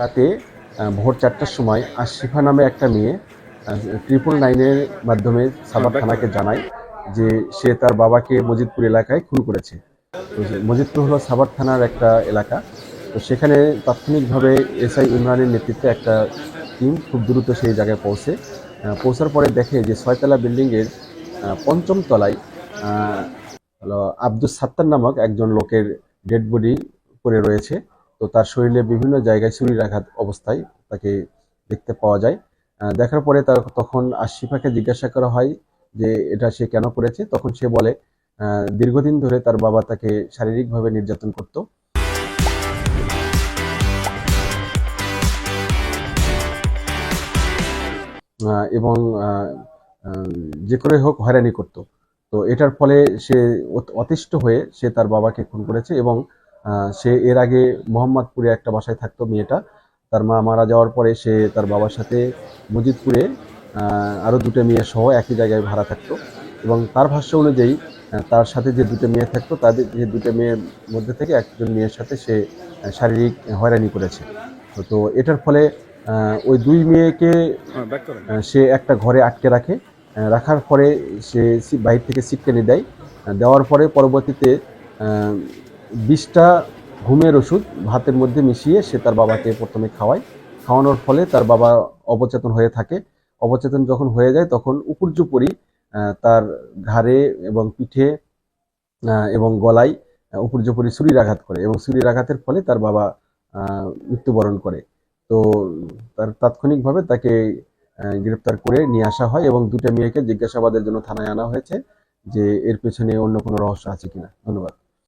রাতে ভোর ৪টার সময় আশিফা নামে একটা মেয়ে 999-এর মাধ্যমে সাভার থানাকে জানায় যে সে তার বাবাকে মজিদপুর এলাকায় খুন করেছে। তো মজিদপুর হলো সাভার থানার একটা এলাকা। তো সেখানে তাৎক্ষণিকভাবে এসআই ইমরানের নেতৃত্বে একটা টিম খুব দ্রুত সেই জায়গায় পৌঁছার পরে দেখে যে ৬তলা বিল্ডিংয়ের পঞ্চম তলায় হলো আব্দুস সাত্তার নামক একজন লোকের ডেড বডি পড়ে রয়েছে। তো তার শরীরে বিভিন্ন জায়গায় ছুরির আঘাত অবস্থায় তাকে দেখতে পাওয়া যায়। দেখার পরে তখন আশিফাকে জিজ্ঞাসা করা হয় যে এটা সে কেন করেছে। তখন সে বলে দীর্ঘদিন ধরে তার বাবা তাকে শারীরিকভাবে নির্যাতন করত এবং যে করে হোক হয়রানি করত। তো এটার ফলে সে অতিষ্ঠ হয়ে সে তার বাবাকে খুন করেছে এবং সে এর আগে মোহাম্মদপুরে একটা বাসায় থাকতো মেয়েটা। তার মা মারা যাওয়ার পরে সে তার বাবার সাথে মজিদপুরে আরও দুটো মেয়ে সহ একই জায়গায় ভাড়া থাকতো এবং তার ভাষ্য অনুযায়ী তার সাথে যে দুটো মেয়ে থাকতো তাদের যে দুটো মেয়ের মধ্যে থেকে একজন মেয়ের সাথে সে শারীরিক হয়রানি করেছে। তো এটার ফলে ওই দুই মেয়েকে সে একটা ঘরে আটকে রাখার পরে সে বাইরে থেকে সিটকানি দেওয়ার পরে পরবর্তীতে 20টা ঘুমের ওষুধ ভাতের মধ্যে মিশিয়ে সে তার বাবাকে প্রথমে খাওয়ানোর ফলে তার বাবা অবচেতন হয়ে থাকে। অবচেতন যখন হয়ে যায় তখন উপর্যুপরি তার ঘাড়ে এবং পিঠে এবং গলায় উপর্যুপরি ছুরির আঘাত করে এবং ছুরির আঘাতের ফলে তার বাবা মৃত্যুবরণ করে। তো তাৎক্ষণিকভাবে তাকে গ্রেপ্তার করে নিয়ে আসা হয় এবং দুটো মেয়েকে জিজ্ঞাসাবাদের জন্য থানায় আনা হয়েছে যে এর পেছনে অন্য কোনো রহস্য আছে কিনা। ধন্যবাদ।